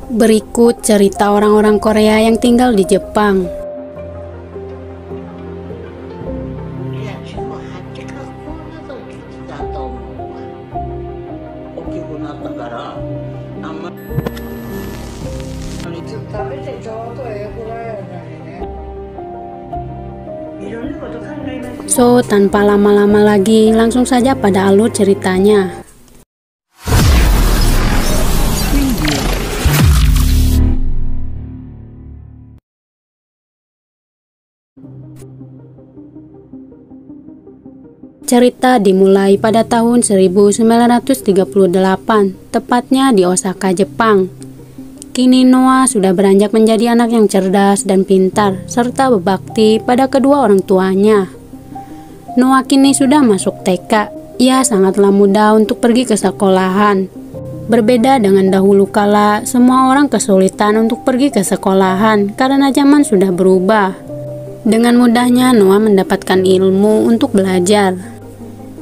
Berikut cerita orang-orang Korea yang tinggal di Jepang. So, tanpa lama-lama lagi, langsung saja pada alur ceritanya. Cerita dimulai pada tahun 1938, tepatnya di Osaka, Jepang. Kini Noah sudah beranjak menjadi anak yang cerdas dan pintar, serta berbakti pada kedua orang tuanya. Noah kini sudah masuk TK. Ia sangatlah mudah untuk pergi ke sekolahan. Berbeda dengan dahulu kala, semua orang kesulitan untuk pergi ke sekolahan karena zaman sudah berubah. Dengan mudahnya Noah mendapatkan ilmu untuk belajar.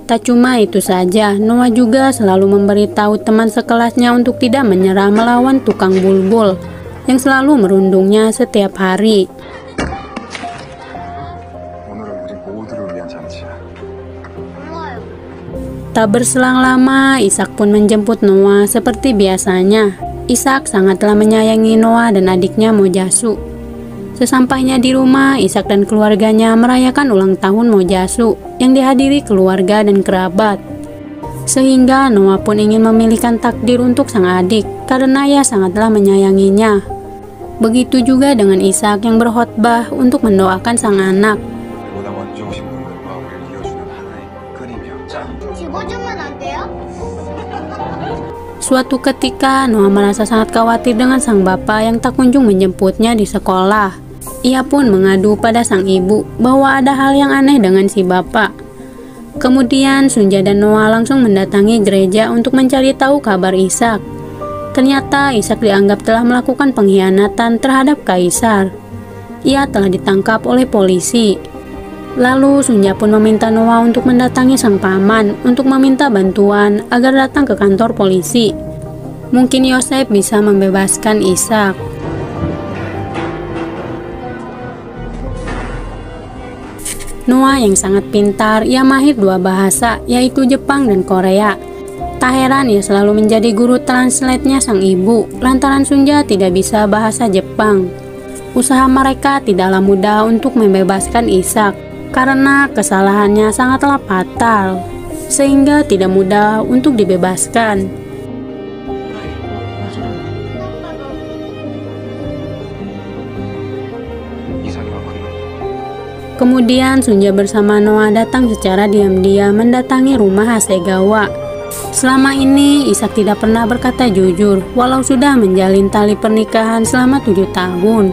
Tak cuma itu saja, Noah juga selalu memberitahu teman sekelasnya untuk tidak menyerah melawan tukang bulbul yang selalu merundungnya setiap hari. Tak berselang lama, Ishak pun menjemput Noah seperti biasanya. Ishak sangatlah menyayangi Noah dan adiknya Mojasu. Sesampainya di rumah, Ishak dan keluarganya merayakan ulang tahun Mojasu yang dihadiri keluarga dan kerabat. Sehingga Noah pun ingin memilihkan takdir untuk sang adik karena ia sangatlah menyayanginya. Begitu juga dengan Ishak yang berkhotbah untuk mendoakan sang anak. Suatu ketika, Noah merasa sangat khawatir dengan sang bapak yang tak kunjung menjemputnya di sekolah. Ia pun mengadu pada sang ibu bahwa ada hal yang aneh dengan si bapak. Kemudian Sunja dan Noah langsung mendatangi gereja untuk mencari tahu kabar Ishak. Ternyata Ishak dianggap telah melakukan pengkhianatan terhadap kaisar. Ia telah ditangkap oleh polisi. Lalu Sunja pun meminta Noah untuk mendatangi sang paman untuk meminta bantuan agar datang ke kantor polisi. Mungkin Yosef bisa membebaskan Ishak. Noah yang sangat pintar, ia mahir dua bahasa, yaitu Jepang dan Korea. Tak heran ia selalu menjadi guru translate-nya sang ibu, lantaran Sunja tidak bisa bahasa Jepang. Usaha mereka tidaklah mudah untuk membebaskan Ishak, karena kesalahannya sangatlah fatal, sehingga tidak mudah untuk dibebaskan. Kemudian Sunja bersama Noah datang secara diam-diam mendatangi rumah Hasegawa. Selama ini Ishak tidak pernah berkata jujur, walau sudah menjalin tali pernikahan selama 7 tahun.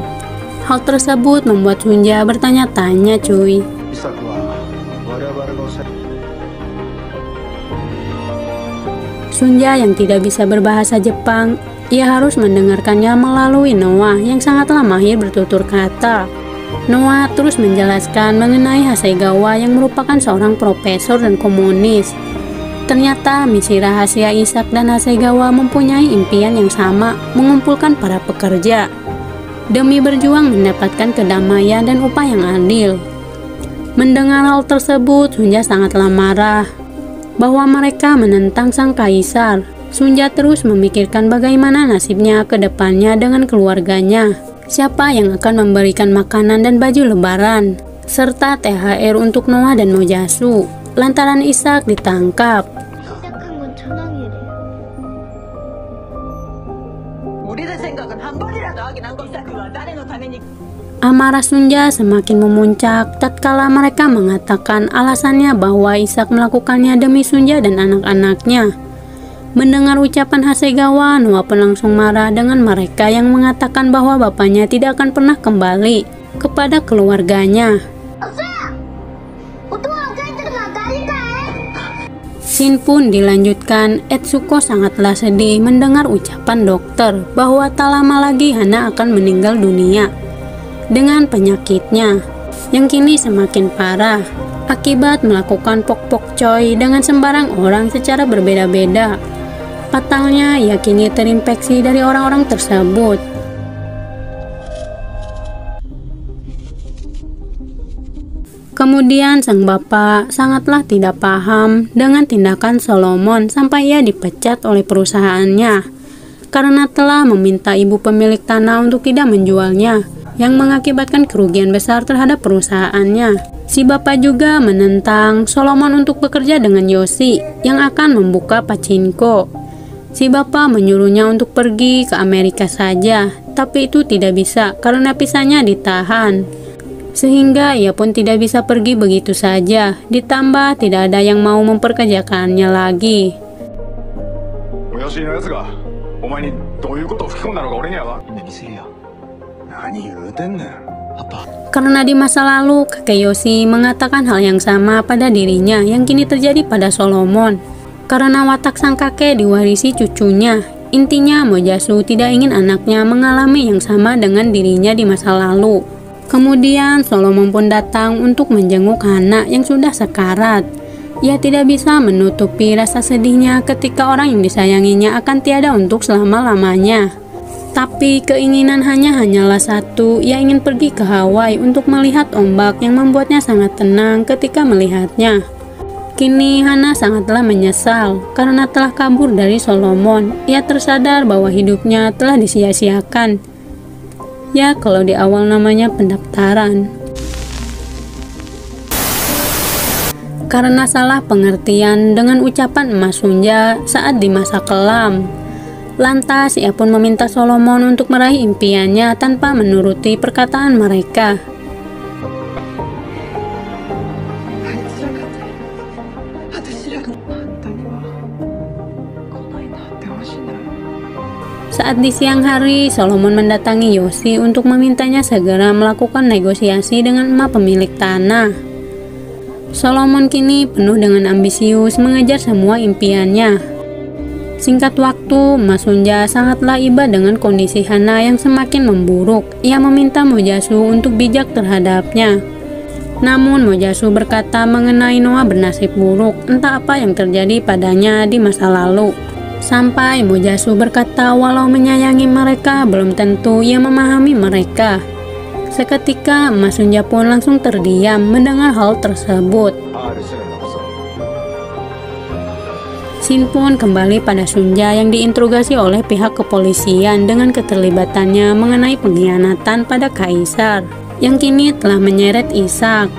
Hal tersebut membuat Sunja bertanya-tanya, cuy. Sunja yang tidak bisa berbahasa Jepang, ia harus mendengarkannya melalui Noah yang sangatlah mahir bertutur kata. Noah terus menjelaskan mengenai Hasegawa yang merupakan seorang profesor dan komunis. Ternyata misi rahasia Ishak dan Hasegawa mempunyai impian yang sama, mengumpulkan para pekerja demi berjuang mendapatkan kedamaian dan upah yang adil. Mendengar hal tersebut, Sunja sangatlah marah bahwa mereka menentang sang kaisar. Sunja terus memikirkan bagaimana nasibnya ke depannya dengan keluarganya. Siapa yang akan memberikan makanan dan baju lebaran, serta THR untuk Noah dan Mojasu, lantaran Ishak ditangkap. Amarah Sunja semakin memuncak tatkala mereka mengatakan alasannya bahwa Ishak melakukannya demi Sunja dan anak-anaknya. Mendengar ucapan Hasegawa, Noah pun langsung marah dengan mereka yang mengatakan bahwa bapaknya tidak akan pernah kembali kepada keluarganya. Scene pun dilanjutkan. Etsuko sangatlah sedih mendengar ucapan dokter bahwa tak lama lagi Hana akan meninggal dunia dengan penyakitnya yang kini semakin parah akibat melakukan pok-pok coy dengan sembarang orang secara berbeda-beda. Patalnya, ia kini terinfeksi dari orang-orang tersebut. Kemudian sang bapak sangatlah tidak paham dengan tindakan Solomon sampai ia dipecat oleh perusahaannya karena telah meminta ibu pemilik tanah untuk tidak menjualnya, yang mengakibatkan kerugian besar terhadap perusahaannya. Si bapak juga menentang Solomon untuk bekerja dengan Yosi yang akan membuka pachinko. Si bapak menyuruhnya untuk pergi ke Amerika saja, tapi itu tidak bisa karena visanya ditahan. Sehingga ia pun tidak bisa pergi begitu saja, ditambah tidak ada yang mau memperkerjakannya lagi. Karena di masa lalu, kakek Yoshi mengatakan hal yang sama pada dirinya yang kini terjadi pada Solomon. Karena watak sang kakek diwarisi cucunya, intinya Mojasu tidak ingin anaknya mengalami yang sama dengan dirinya di masa lalu. Kemudian Solomon pun datang untuk menjenguk Hana yang sudah sekarat. Ia tidak bisa menutupi rasa sedihnya ketika orang yang disayanginya akan tiada untuk selama-lamanya. Tapi keinginan hanyalah satu, ia ingin pergi ke Hawaii untuk melihat ombak yang membuatnya sangat tenang ketika melihatnya. Kini Hana sangatlah menyesal karena telah kabur dari Solomon. Ia tersadar bahwa hidupnya telah disia-siakan. Ya, kalau di awal namanya pendaftaran. Karena salah pengertian dengan ucapan emas Sunja saat di masa kelam. Lantas ia pun meminta Solomon untuk meraih impiannya tanpa menuruti perkataan mereka. Saat di siang hari, Solomon mendatangi Yoshi untuk memintanya segera melakukan negosiasi dengan emak pemilik tanah. Solomon kini penuh dengan ambisius mengejar semua impiannya. Singkat waktu, Mas Sunja sangatlah iba dengan kondisi Hana yang semakin memburuk. Ia meminta Mojasu untuk bijak terhadapnya. Namun Mojasu berkata mengenai Noah bernasib buruk, entah apa yang terjadi padanya di masa lalu. Sampai Mojasu berkata walau menyayangi mereka, belum tentu ia memahami mereka. Seketika Mas Sunja pun langsung terdiam mendengar hal tersebut. Sin pun kembali pada Sunja yang diinterogasi oleh pihak kepolisian dengan keterlibatannya mengenai pengkhianatan pada Kaisar, yang kini telah menyeret Ishak.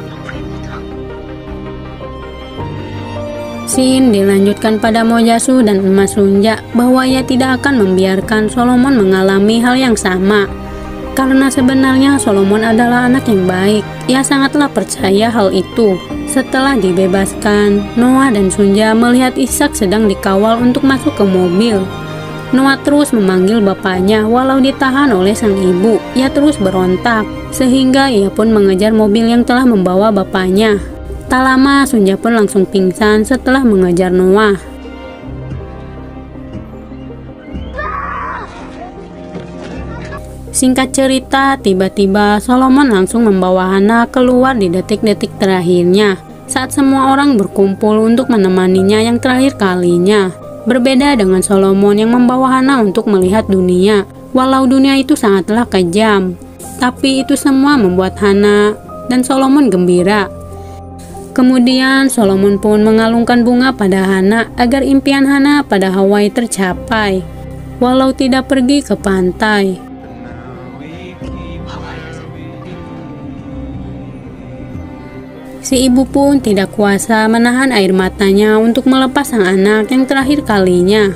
Sin dilanjutkan pada Mojasu dan emas Sunja bahwa ia tidak akan membiarkan Solomon mengalami hal yang sama. Karena sebenarnya Solomon adalah anak yang baik, ia sangatlah percaya hal itu. Setelah dibebaskan, Noah dan Sunja melihat Ishak sedang dikawal untuk masuk ke mobil. Noah terus memanggil bapaknya walau ditahan oleh sang ibu. Ia terus berontak, sehingga ia pun mengejar mobil yang telah membawa bapaknya. Tak lama, Sunja pun langsung pingsan setelah mengejar Noah. Singkat cerita, tiba-tiba Solomon langsung membawa Hana keluar di detik-detik terakhirnya, saat semua orang berkumpul untuk menemaninya yang terakhir kalinya. Berbeda dengan Solomon yang membawa Hana untuk melihat dunia, walau dunia itu sangatlah kejam. Tapi itu semua membuat Hana dan Solomon gembira. Kemudian Solomon pun mengalungkan bunga pada Hana agar impian Hana pada Hawaii tercapai, walau tidak pergi ke pantai. Si ibu pun tidak kuasa menahan air matanya untuk melepas sang anak yang terakhir kalinya.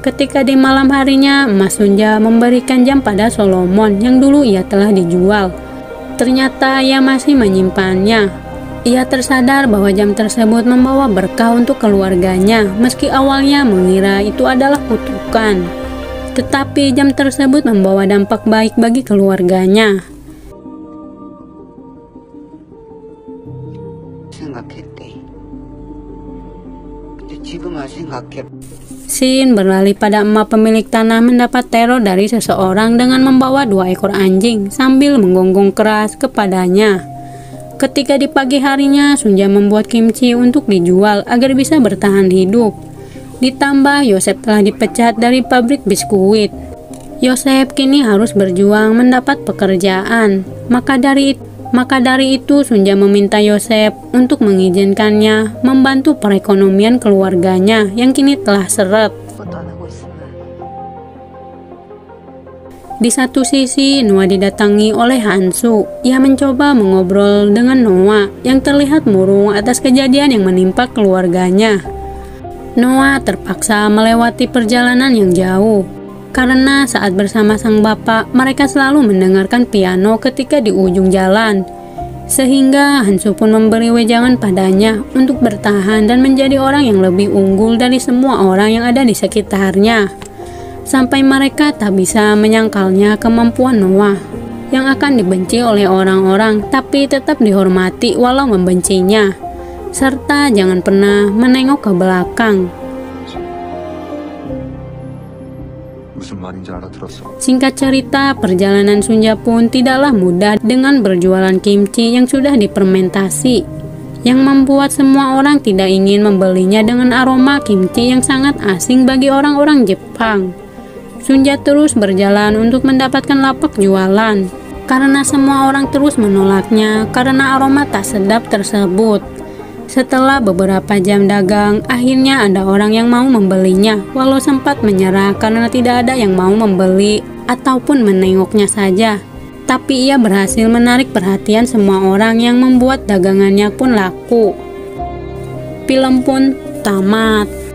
Ketika di malam harinya, Mas Sunja memberikan jam pada Solomon yang dulu ia telah dijual. Ternyata ia masih menyimpannya. Ia tersadar bahwa jam tersebut membawa berkah untuk keluarganya, meski awalnya mengira itu adalah kutukan. Tetapi jam tersebut membawa dampak baik bagi keluarganya. Sin beralih pada emak pemilik tanah mendapat teror dari seseorang dengan membawa 2 ekor anjing sambil menggonggong keras kepadanya. Ketika di pagi harinya, Sunja membuat kimchi untuk dijual agar bisa bertahan hidup. Ditambah Yosef telah dipecat dari pabrik biskuit. Yosef kini harus berjuang mendapat pekerjaan. Maka dari itu Sunja meminta Yosef untuk mengizinkannya membantu perekonomian keluarganya yang kini telah seret. Di satu sisi, Noah didatangi oleh Hansu. Ia mencoba mengobrol dengan Noah yang terlihat murung atas kejadian yang menimpa keluarganya. Noah terpaksa melewati perjalanan yang jauh, karena saat bersama sang bapak, mereka selalu mendengarkan piano ketika di ujung jalan. Sehingga Hansu pun memberi wejangan padanya untuk bertahan dan menjadi orang yang lebih unggul dari semua orang yang ada di sekitarnya. Sampai mereka tak bisa menyangkalnya kemampuan Noah yang akan dibenci oleh orang-orang tapi tetap dihormati walau membencinya, serta jangan pernah menengok ke belakang. Singkat cerita, perjalanan Sunja pun tidaklah mudah dengan berjualan kimchi yang sudah difermentasi, yang membuat semua orang tidak ingin membelinya dengan aroma kimchi yang sangat asing bagi orang-orang Jepang. Sunja terus berjalan untuk mendapatkan lapak jualan, karena semua orang terus menolaknya karena aroma tak sedap tersebut. Setelah beberapa jam dagang, akhirnya ada orang yang mau membelinya, walau sempat menyerah karena tidak ada yang mau membeli ataupun menengoknya saja. Tapi ia berhasil menarik perhatian semua orang yang membuat dagangannya pun laku. Film pun tamat.